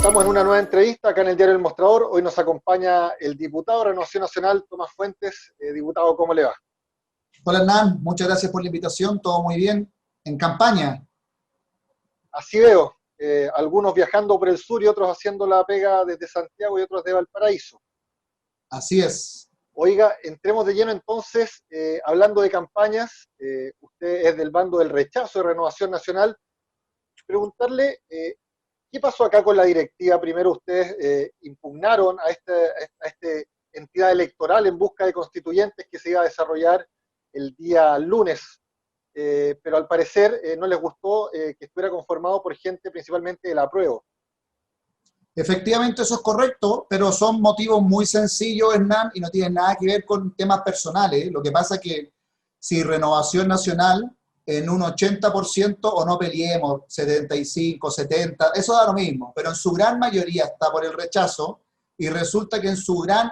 Estamos en una nueva entrevista acá en el diario El Mostrador. Hoy nos acompaña el diputado de Renovación Nacional, Tomás Fuentes. Diputado, ¿cómo le va? Hola Hernán, muchas gracias por la invitación, todo muy bien. En campaña, Así veo, algunos viajando por el sur y otros haciendo la pega desde Santiago y otros de Valparaíso. así es. Oiga, entremos de lleno entonces, hablando de campañas. Usted es del bando del rechazo de Renovación Nacional. Preguntarle, ¿qué pasó acá con la directiva? Primero ustedes impugnaron a esta entidad electoral en busca de constituyentes que se iba a desarrollar el día lunes, pero al parecer no les gustó que estuviera conformado por gente principalmente del apruebo. Efectivamente eso es correcto, pero son motivos muy sencillos, Hernán, y no tienen nada que ver con temas personales. Lo que pasa es que si Renovación Nacional en un 80% o no peleemos, 75, 70, eso da lo mismo, pero en su gran mayoría está por el rechazo y resulta que en su gran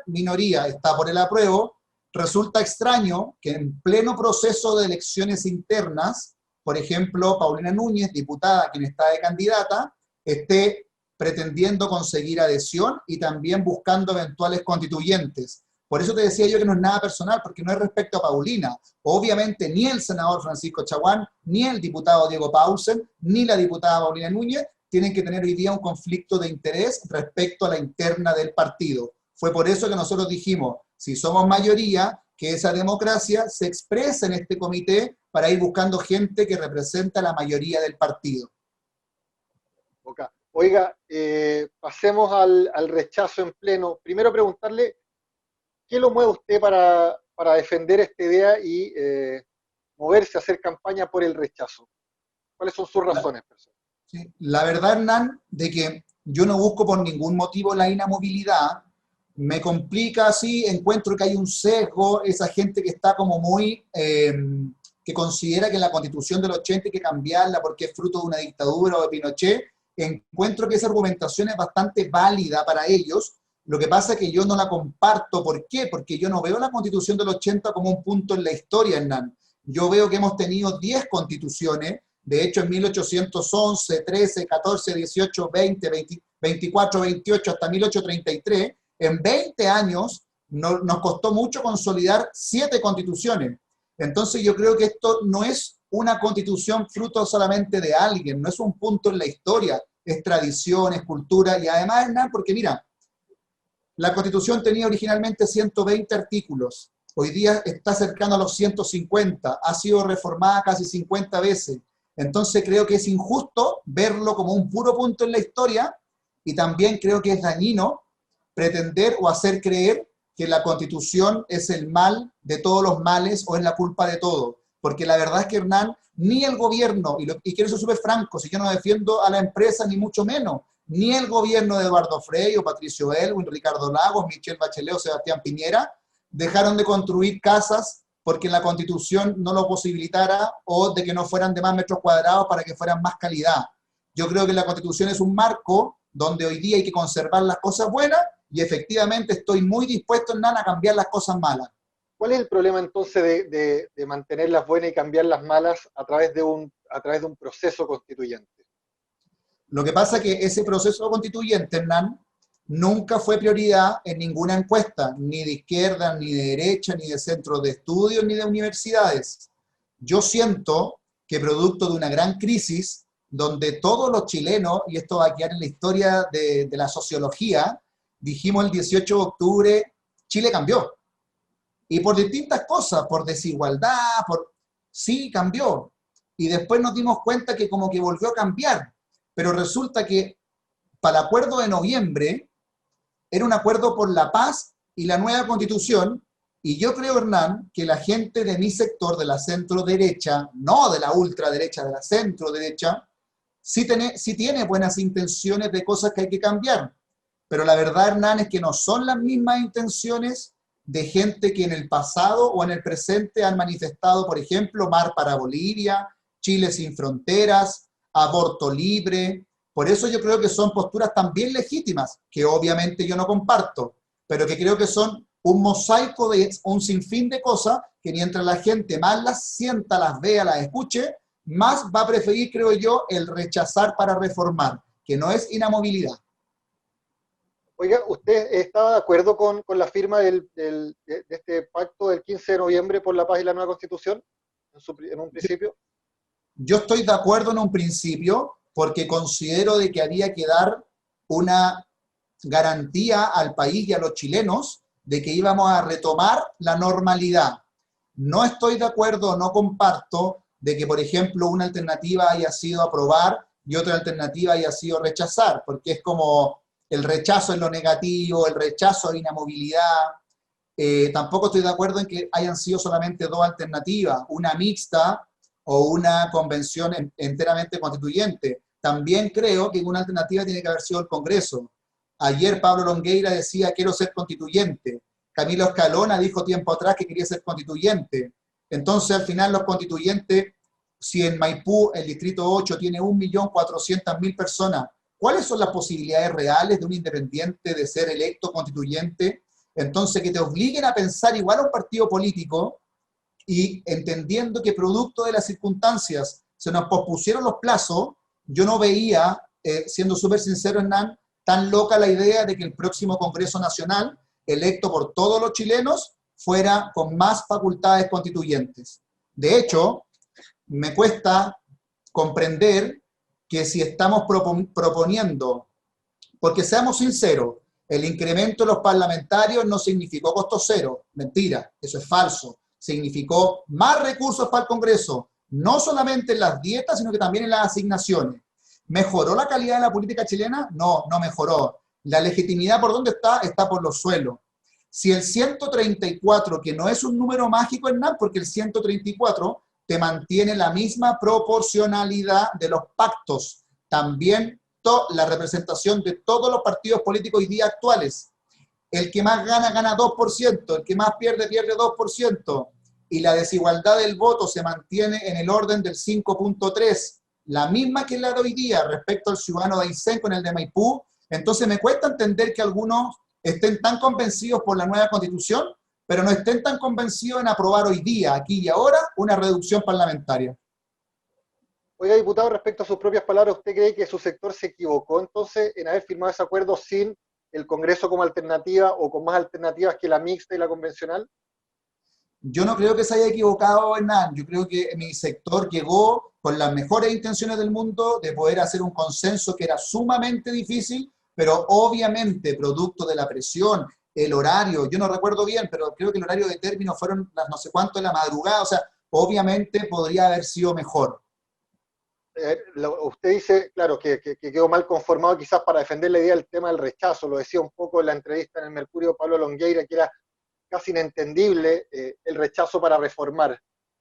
minoría está por el apruebo. Resulta extraño que en pleno proceso de elecciones internas, por ejemplo, Paulina Núñez, diputada, quien está de candidata, esté pretendiendo conseguir adhesión y también buscando eventuales constituyentes. Por eso te decía yo que no es nada personal, porque no es respecto a Paulina. Obviamente ni el senador Francisco Chaguán, ni el diputado Diego Paulsen, ni la diputada Paulina Núñez tienen que tener hoy día un conflicto de interés respecto a la interna del partido. Fue por eso que nosotros dijimos, si somos mayoría, que esa democracia se exprese en este comité para ir buscando gente que representa la mayoría del partido. Oiga, pasemos al rechazo en pleno. Primero preguntarle, ¿qué lo mueve usted para defender esta idea y moverse a hacer campaña por el rechazo? ¿Cuáles son sus La, razones, personal? sí, la verdad, Hernán, de que yo no busco por ningún motivo la inamovilidad, me complica así, encuentro que hay un sesgo, esa gente que está como muy, que considera que la Constitución del 80 hay que cambiarla porque es fruto de una dictadura o de Pinochet. Encuentro que esa argumentación es bastante válida para ellos. Lo que pasa es que yo no la comparto. ¿Por qué? Porque yo no veo la Constitución del 80 como un punto en la historia, Hernán. Yo veo que hemos tenido 10 constituciones, de hecho en 1811, 13, 14, 18, 20, 20, 24, 28 hasta 1833, en 20 años nos costó mucho consolidar 7 constituciones. Entonces yo creo que esto no es una constitución fruto solamente de alguien, no es un punto en la historia, es tradición, es cultura, y además, Hernán, porque mira, la Constitución tenía originalmente 120 artículos, hoy día está cercano a los 150, ha sido reformada casi 50 veces, entonces creo que es injusto verlo como un puro punto en la historia, y también creo que es dañino pretender o hacer creer que la Constitución es el mal de todos los males o es la culpa de todo. Porque la verdad es que, Hernán, ni el gobierno, y quiero ser súper franco, si yo no defiendo a la empresa ni mucho menos, ni el gobierno de Eduardo Frei o Patricio Elwin, Ricardo Lagos, Michelle Bachelet o Sebastián Piñera, dejaron de construir casas porque la Constitución no lo posibilitara o de que no fueran de más metros cuadrados para que fueran más calidad. Yo creo que la Constitución es un marco donde hoy día hay que conservar las cosas buenas y efectivamente estoy muy dispuesto, Hernán, a cambiar las cosas malas. ¿Cuál es el problema entonces de mantener las buenas y cambiar las malas a través de un proceso constituyente? Lo que pasa es que ese proceso constituyente, Hernán, nunca fue prioridad en ninguna encuesta, ni de izquierda, ni de derecha, ni de centros de estudios, ni de universidades. Yo siento que producto de una gran crisis, donde todos los chilenos, y esto va a quedar en la historia de la sociología, dijimos el 18 de octubre, Chile cambió. Y por distintas cosas, por desigualdad, sí cambió. Y después nos dimos cuenta que como que volvió a cambiar. Pero resulta que para el acuerdo de noviembre era un acuerdo por la paz y la nueva constitución. Y yo creo, Hernán, que la gente de mi sector, de la centro derecha, no de la ultraderecha, de la centro derecha, sí tiene buenas intenciones de cosas que hay que cambiar. Pero la verdad, Hernán, es que no son las mismas intenciones de gente que en el pasado o en el presente han manifestado, por ejemplo, Mar para Bolivia, Chile sin fronteras, aborto libre. Por eso yo creo que son posturas también legítimas, que obviamente yo no comparto, pero que creo que son un mosaico de un sinfín de cosas que mientras la gente más las sienta, las vea, las escuche, más va a preferir, creo yo, el rechazar para reformar, que no es inamovilidad. Oiga, ¿usted está de acuerdo con la firma de este pacto del 15 de noviembre por la paz y la nueva constitución en un principio? Yo estoy de acuerdo en un principio porque considero de que había que dar una garantía al país y a los chilenos de que íbamos a retomar la normalidad. No estoy de acuerdo, no comparto de que, por ejemplo, una alternativa haya sido aprobar y otra alternativa haya sido rechazar, porque es como el rechazo en lo negativo, el rechazo de inamovilidad. Tampoco estoy de acuerdo en que hayan sido solamente dos alternativas, una mixta o una convención enteramente constituyente. También creo que una alternativa tiene que haber sido el Congreso. Ayer Pablo Longueira decía, quiero ser constituyente. Camilo Escalona dijo tiempo atrás que quería ser constituyente. Entonces, al final, los constituyentes, si en Maipú, el distrito 8, tiene 1.400.000 personas, ¿cuáles son las posibilidades reales de un independiente de ser electo constituyente? Entonces, que te obliguen a pensar igual a un partido político y entendiendo que producto de las circunstancias se nos pospusieron los plazos, yo no veía, siendo súper sincero, Hernán, tan loca la idea de que el próximo Congreso Nacional, electo por todos los chilenos, fuera con más facultades constituyentes. De hecho, me cuesta comprender que si estamos proponiendo, porque seamos sinceros, el incremento de los parlamentarios no significó costo cero, mentira, eso es falso. Significó más recursos para el Congreso, no solamente en las dietas, sino que también en las asignaciones. ¿Mejoró la calidad de la política chilena? No, no mejoró. ¿La legitimidad por dónde está? Está por los suelos. Si el 134, que no es un número mágico, Hernán, porque el 134 te mantiene la misma proporcionalidad de los pactos, también la representación de todos los partidos políticos hoy día actuales. El que más gana, gana 2%, el que más pierde, pierde 2%, y la desigualdad del voto se mantiene en el orden del 5.3, la misma que la de hoy día respecto al ciudadano de Aysén con el de Maipú. Entonces me cuesta entender que algunos estén tan convencidos por la nueva constitución, pero no estén tan convencidos en aprobar hoy día, aquí y ahora, una reducción parlamentaria. Oiga, diputado, respecto a sus propias palabras, ¿usted cree que su sector se equivocó entonces en haber firmado ese acuerdo sin el Congreso como alternativa o con más alternativas que la mixta y la convencional? Yo no creo que se haya equivocado en nada. Yo creo que mi sector llegó con las mejores intenciones del mundo de poder hacer un consenso que era sumamente difícil, pero obviamente producto de la presión, el horario, yo no recuerdo bien, pero creo que el horario de término fueron las no sé cuánto de la madrugada, o sea, obviamente podría haber sido mejor. Usted dice, claro, que quedó mal conformado quizás para defender la idea del tema del rechazo, lo decía un poco en la entrevista en el Mercurio Pablo Longueira, que era casi inentendible el rechazo para reformar.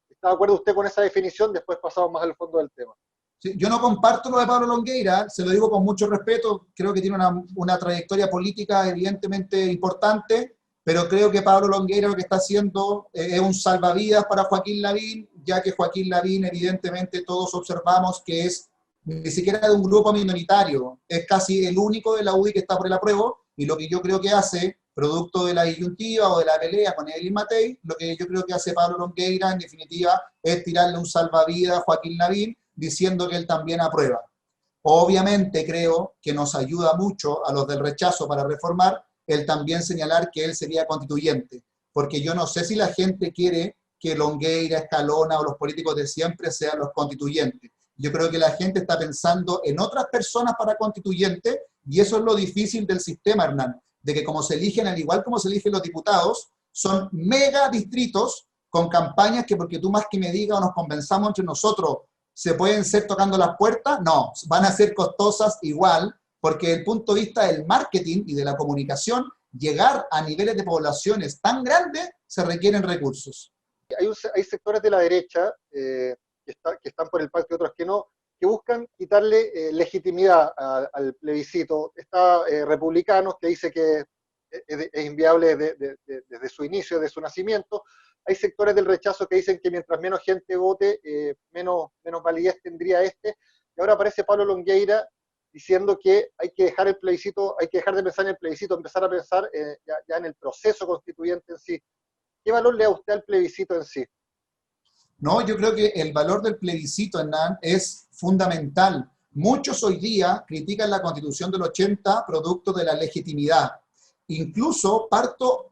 ¿Está de acuerdo usted con esa definición? Después pasamos más al fondo del tema. Sí, yo no comparto lo de Pablo Longueira, se lo digo con mucho respeto, creo que tiene una trayectoria política evidentemente importante, pero creo que Pablo Longueira lo que está haciendo es un salvavidas para Joaquín Lavín, ya que Joaquín Lavín evidentemente todos observamos que es ni siquiera de un grupo minoritario, es casi el único de la UDI que está por el apruebo, y lo que yo creo que hace, producto de la disyuntiva o de la pelea con Evelyn Matei, lo que yo creo que hace Pablo Longueira en definitiva es tirarle un salvavidas a Joaquín Lavín, diciendo que él también aprueba. Obviamente creo que nos ayuda mucho a los del rechazo para reformar el también señalar que él sería constituyente, porque yo no sé si la gente quiere que Longueira, Escalona o los políticos de siempre sean los constituyentes. Yo creo que la gente está pensando en otras personas para constituyente y eso es lo difícil del sistema, Hernán, de que como se eligen, al igual como se eligen los diputados, son mega distritos con campañas que porque tú más que me digas o nos convenzamos entre nosotros ¿se pueden ser tocando las puertas? No, van a ser costosas igual, porque desde el punto de vista del marketing y de la comunicación, llegar a niveles de poblaciones tan grandes se requieren recursos. Hay sectores de la derecha que están por el pacto y otros que no, que buscan quitarle legitimidad al plebiscito. Está republicanos que dice que es inviable desde su inicio, desde su nacimiento. Hay sectores del rechazo que dicen que mientras menos gente vote, menos validez tendría este. Y ahora aparece Pablo Longueira diciendo que hay que dejar el plebiscito, hay que dejar de pensar en el plebiscito, empezar a pensar ya en el proceso constituyente en sí. ¿Qué valor le da usted al plebiscito en sí? No, yo creo que el valor del plebiscito, Hernán, es fundamental, Muchos hoy día critican la Constitución del 80 producto de la legitimidad. Incluso parto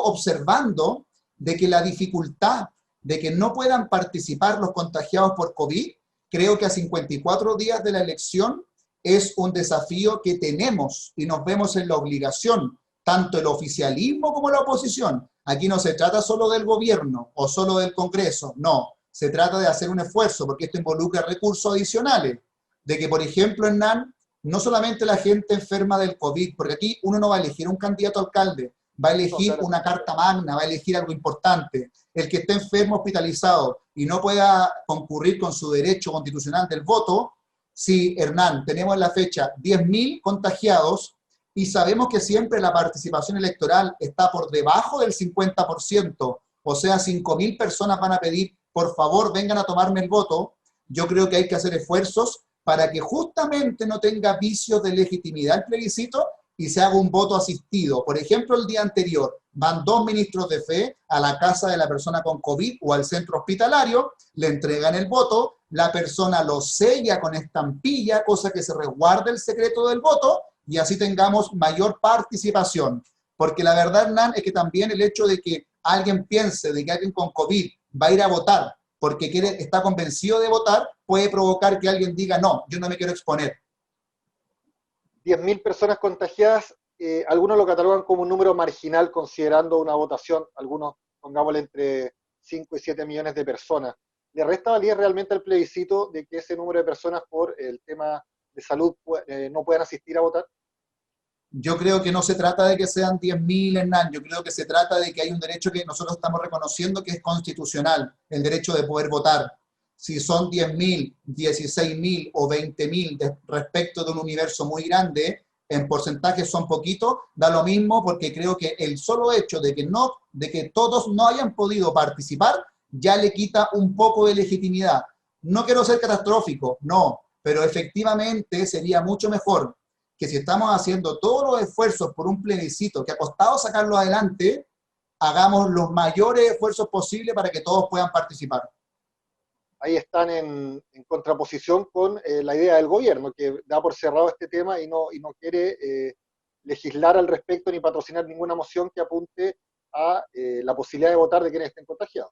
observando de que la dificultad de que no puedan participar los contagiados por COVID, creo que a 54 días de la elección es un desafío que tenemos y nos vemos en la obligación, tanto el oficialismo como la oposición. Aquí no se trata solo del gobierno o solo del Congreso, no. Se trata de hacer un esfuerzo, porque esto involucra recursos adicionales. De que, por ejemplo, Hernán, no solamente la gente enferma del COVID, porque aquí uno no va a elegir un candidato a alcalde, va a No, elegir claro. una carta magna, va a elegir algo importante. El que esté enfermo, hospitalizado y no pueda concurrir con su derecho constitucional del voto, si, Hernán, tenemos en la fecha 10.000 contagiados y sabemos que siempre la participación electoral está por debajo del 50%, o sea, 5.000 personas van a pedir, por favor, vengan a tomarme el voto. Yo creo que hay que hacer esfuerzos para que justamente no tenga vicios de legitimidad el plebiscito y se haga un voto asistido. Por ejemplo, el día anterior van 2 ministros de fe a la casa de la persona con COVID o al centro hospitalario, le entregan el voto, la persona lo sella con estampilla, cosa que se resguarde el secreto del voto y así tengamos mayor participación. Porque la verdad, Hernán, es que también el hecho de que alguien piense de que alguien con COVID va a ir a votar porque está convencido de votar, puede provocar que alguien diga, no, yo no me quiero exponer. 10.000 personas contagiadas, algunos lo catalogan como un número marginal considerando una votación, algunos pongámosle entre 5 y 7 millones de personas. ¿Le resta validez realmente al plebiscito de que ese número de personas por el tema de salud no puedan asistir a votar? Yo creo que no se trata de que sean 10.000, Hernán, yo creo que se trata de que hay un derecho que nosotros estamos reconociendo que es constitucional, el derecho de poder votar. Si son 10.000, 16.000 o 20.000 respecto de un universo muy grande, en porcentaje son poquitos, da lo mismo porque creo que el solo hecho de que todos no hayan podido participar ya le quita un poco de legitimidad. No quiero ser catastrófico, no, pero efectivamente sería mucho mejor que si estamos haciendo todos los esfuerzos por un plebiscito que ha costado sacarlo adelante, hagamos los mayores esfuerzos posibles para que todos puedan participar. Ahí están contraposición con la idea del gobierno, que da por cerrado este tema y no quiere legislar al respecto ni patrocinar ninguna moción que apunte a la posibilidad de votar de quienes estén contagiados.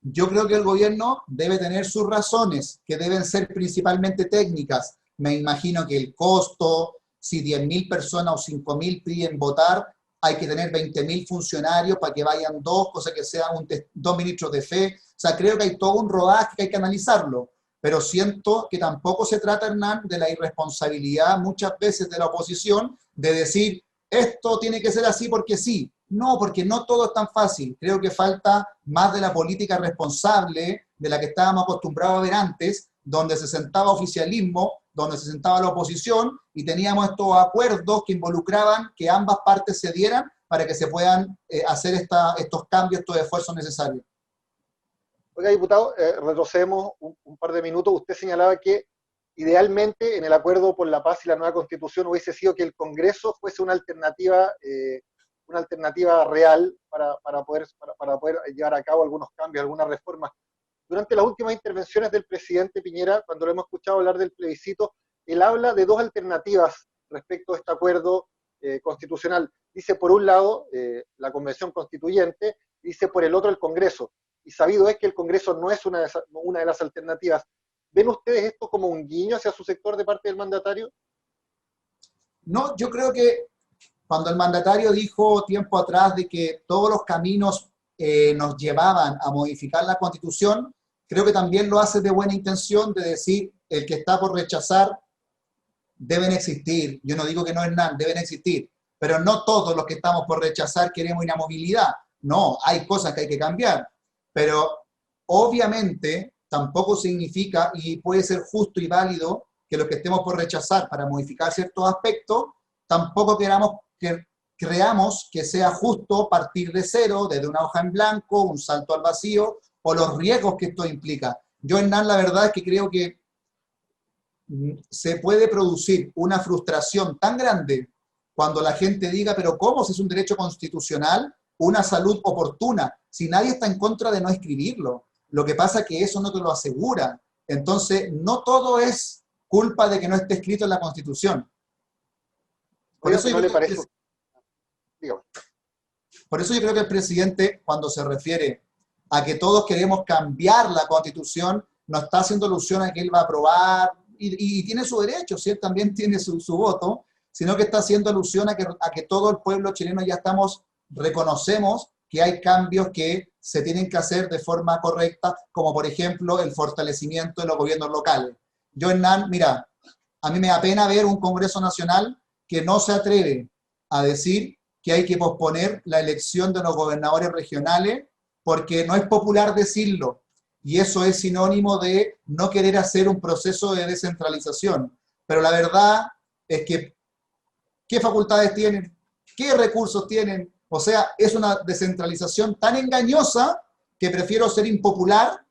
Yo creo que el gobierno debe tener sus razones, que deben ser principalmente técnicas. Me imagino que el costo, si 10.000 personas o 5.000 piden votar, hay que tener 20.000 funcionarios para que vayan dos, cosa que sean dos ministros de fe. O sea, creo que hay todo un rodaje que hay que analizarlo. Pero siento que tampoco se trata, Hernán, de la irresponsabilidad muchas veces de la oposición de decir, esto tiene que ser así porque sí. No, porque no todo es tan fácil. Creo que falta más de la política responsable de la que estábamos acostumbrados a ver antes, donde se sentaba oficialismo, donde se sentaba la oposición y teníamos estos acuerdos que involucraban que ambas partes cedieran para que se puedan hacer estos cambios, estos esfuerzos necesarios. Oiga, diputado, retrocedemos un par de minutos. Usted señalaba que idealmente en el acuerdo por la paz y la nueva constitución hubiese sido que el Congreso fuese una alternativa real para poder llevar a cabo algunos cambios, algunas reformas. Durante las últimas intervenciones del presidente Piñera, cuando lo hemos escuchado hablar del plebiscito, él habla de dos alternativas respecto a este acuerdo constitucional. Dice por un lado la Convención Constituyente, dice por el otro el Congreso. Y sabido es que el Congreso no es una de las alternativas. ¿Ven ustedes esto como un guiño hacia su sector de parte del mandatario? No, yo creo que cuando el mandatario dijo tiempo atrás de que todos los caminos nos llevaban a modificar la Constitución, creo que también lo hace de buena intención de decir el que está por rechazar deben existir. Yo no digo que no, Hernán, deben existir, pero no todos los que estamos por rechazar queremos inamovilidad. No, hay cosas que hay que cambiar, pero obviamente tampoco significa, y puede ser justo y válido, que los que estemos por rechazar para modificar ciertos aspectos, tampoco creamos que sea justo partir de cero, desde una hoja en blanco, un salto al vacío, o los riesgos que esto implica. Yo, Hernán, la verdad es que creo que se puede producir una frustración tan grande cuando la gente diga, pero ¿cómo si es un derecho constitucional, una salud oportuna? Si nadie está en contra de no escribirlo. Lo que pasa es que eso no te lo asegura. Entonces, no todo es culpa de que no esté escrito en la Constitución. Por Oiga, eso si yo no le creo parece, que dígame. Por eso yo creo que el presidente, cuando se refiere a que todos queremos cambiar la Constitución, no está haciendo alusión a que él va a aprobar, y tiene su derecho, si él también tiene su voto, sino que está haciendo alusión a que todo el pueblo chileno ya reconocemos que hay cambios que se tienen que hacer de forma correcta, como por ejemplo el fortalecimiento de los gobiernos locales. Yo, Hernán, mira, a mí me da pena ver un Congreso Nacional que no se atreve a decir que hay que posponer la elección de los gobernadores regionales porque no es popular decirlo y eso es sinónimo de no querer hacer un proceso de descentralización. Pero la verdad es que, ¿qué facultades tienen? ¿Qué recursos tienen? O sea, es una descentralización tan engañosa que prefiero ser impopular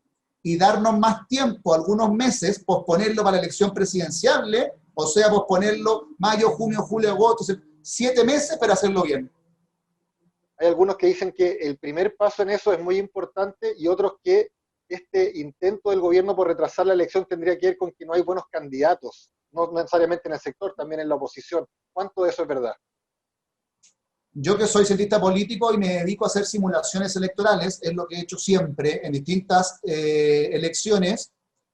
y darnos más tiempo, algunos meses, posponerlo para la elección presidencial, o sea, posponerlo mayo, junio, julio, agosto, 7 meses para hacerlo bien. Hay algunos que dicen que el primer paso en eso es muy importante y otros que este intento del gobierno por retrasar la elección tendría que ver con que no hay buenos candidatos, no necesariamente en el sector, también en la oposición. ¿Cuánto de eso es verdad? Yo que soy cientista político y me dedico a hacer simulaciones electorales, es lo que he hecho siempre en distintas elecciones.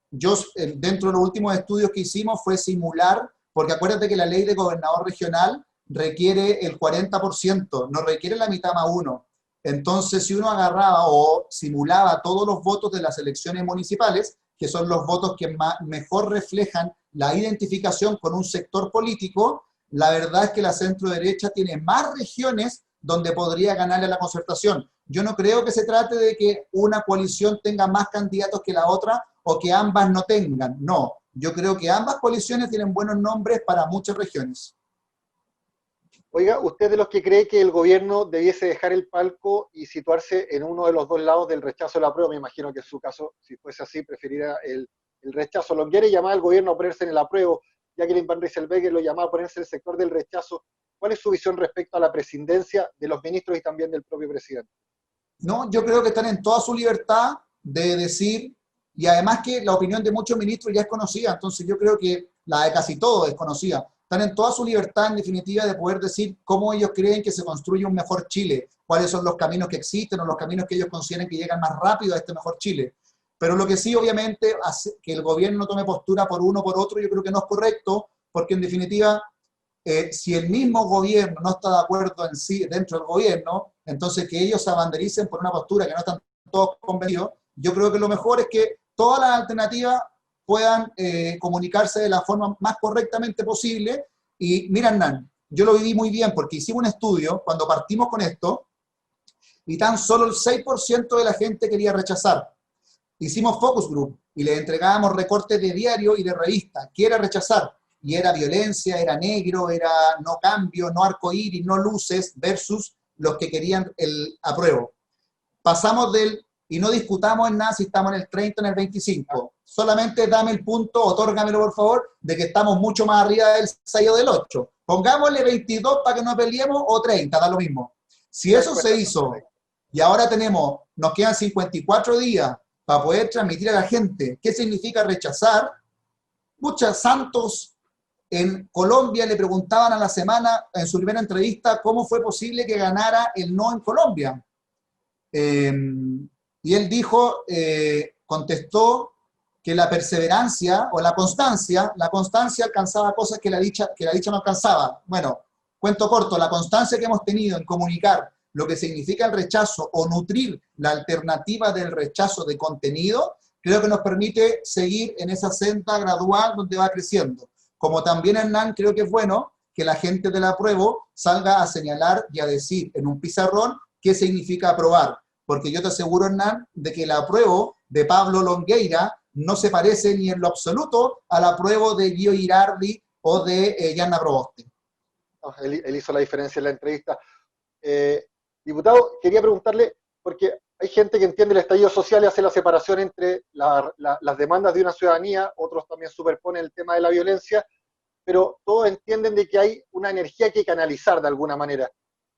Yo, dentro de los últimos estudios que hicimos, fue simular, porque acuérdate que la ley de gobernador regional requiere el 40%, no requiere la mitad más uno. Entonces, si uno agarraba o simulaba todos los votos de las elecciones municipales, que son los votos que mejor reflejan la identificación con un sector político, la verdad es que la centro derecha tiene más regiones donde podría ganarle a la Concertación. Yo no creo que se trate de que una coalición tenga más candidatos que la otra o que ambas no tengan. No, yo creo que ambas coaliciones tienen buenos nombres para muchas regiones. Oiga, ¿usted de los que cree que el gobierno debiese dejar el palco y situarse en uno de los dos lados del rechazo a la prueba? Me imagino que en su caso, si fuese así, preferiría el rechazo. ¿Lo quiere llamar al gobierno a ponerse en el apruebo? Jacqueline Van Rysselberghe lo llamaba a ponerse en el sector del rechazo. ¿Cuál es su visión respecto a la presidencia de los ministros y también del propio presidente? No, yo creo que están en toda su libertad de decir, y además que la opinión de muchos ministros ya es conocida, entonces yo creo que la de casi todos es conocida. Están en toda su libertad, en definitiva, de poder decir cómo ellos creen que se construye un mejor Chile, cuáles son los caminos que existen o los caminos que ellos consideren que llegan más rápido a este mejor Chile. Pero lo que sí, obviamente, hace que el gobierno tome postura por uno o por otro, yo creo que no es correcto, porque en definitiva si el mismo gobierno no está de acuerdo en sí dentro del gobierno, entonces que ellos se abandericen por una postura que no están todos convencidos, yo creo que lo mejor es que todas las alternativas puedan comunicarse de la forma más correctamente posible. Y mira, Hernán, yo lo viví muy bien porque hicimos un estudio cuando partimos con esto y tan solo el 6% de la gente quería rechazar. Hicimos focus group y le entregábamos recortes de diario y de revista. ¿Qué era rechazar? Y era violencia, era negro, era no cambio, no arcoíris, no luces, versus los que querían el apruebo. Pasamos del, y no discutamos en nada si estamos en el 30 o en el 25. Solamente dame el punto, otórgamelo por favor, de que estamos mucho más arriba del 6 o del 8. Pongámosle 22 para que no peleemos o 30, da lo mismo. Si eso se hizo y ahora nos quedan 54 días para poder transmitir a la gente qué significa rechazar, muchos santos en Colombia le preguntaban a la semana, en su primera entrevista, cómo fue posible que ganara el no en Colombia. Y él dijo, contestó que la perseverancia o la constancia alcanzaba cosas que la dicha no alcanzaba. Bueno, cuento corto, la constancia que hemos tenido en comunicar lo que significa el rechazo o nutrir la alternativa del rechazo de contenido, creo que nos permite seguir en esa senda gradual donde va creciendo. Como también, Hernán, creo que es bueno que la gente del apruebo salga a señalar y a decir en un pizarrón qué significa aprobar. Porque yo te aseguro, Hernán, de que el apruebo de Pablo Longueira no se parece ni en lo absoluto al apruebo de Guido Girardi o de Yanna Proboste. No, él hizo la diferencia en la entrevista. Diputado, quería preguntarle, porque hay gente que entiende el estallido social y hace la separación entre las demandas de una ciudadanía, otros también superponen el tema de la violencia, pero todos entienden de que hay una energía que canalizar de alguna manera.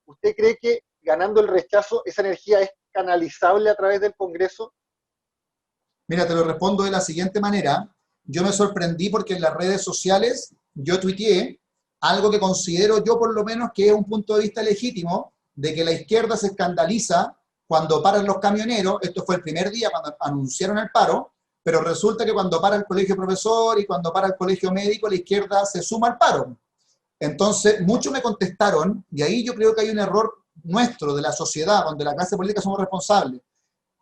¿Usted cree que ganando el rechazo, esa energía es canalizable a través del Congreso? Mira, te lo respondo de la siguiente manera. yo me sorprendí porque en las redes sociales yo tuiteé algo que considero yo por lo menos que es un punto de vista legítimo, de que la izquierda se escandaliza cuando paran los camioneros. Esto fue el primer día cuando anunciaron el paro, pero resulta que cuando para el colegio profesor y cuando para el colegio médico, la izquierda se suma al paro. Entonces, muchos me contestaron, y ahí yo creo que hay un error nuestro, de la sociedad, donde la clase política somos responsables.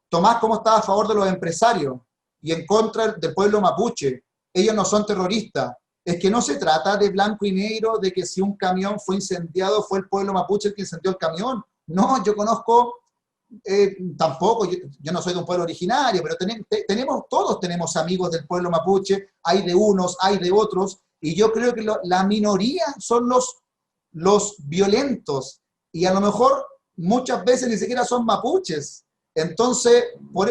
Tomás, ¿cómo está a favor de los empresarios y en contra del pueblo mapuche? Ellos no son terroristas. Es que no se trata de blanco y negro, de que si un camión fue incendiado fue el pueblo mapuche el que incendió el camión. No, yo conozco, tampoco, yo no soy de un pueblo originario, pero todos tenemos amigos del pueblo mapuche, hay de unos, hay de otros, y yo creo que la minoría son los violentos, y a lo mejor muchas veces ni siquiera son mapuches. Entonces,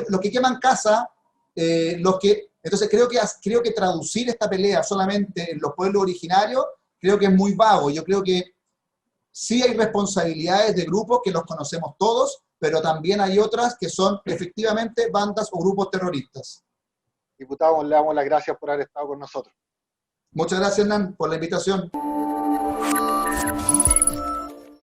los que queman casa, entonces creo que traducir esta pelea solamente en los pueblos originarios, creo que es muy vago. Yo creo que sí hay responsabilidades de grupos que los conocemos todos, pero también hay otras que son efectivamente bandas o grupos terroristas. Diputado, le damos las gracias por haber estado con nosotros. Muchas gracias, Hernán, por la invitación.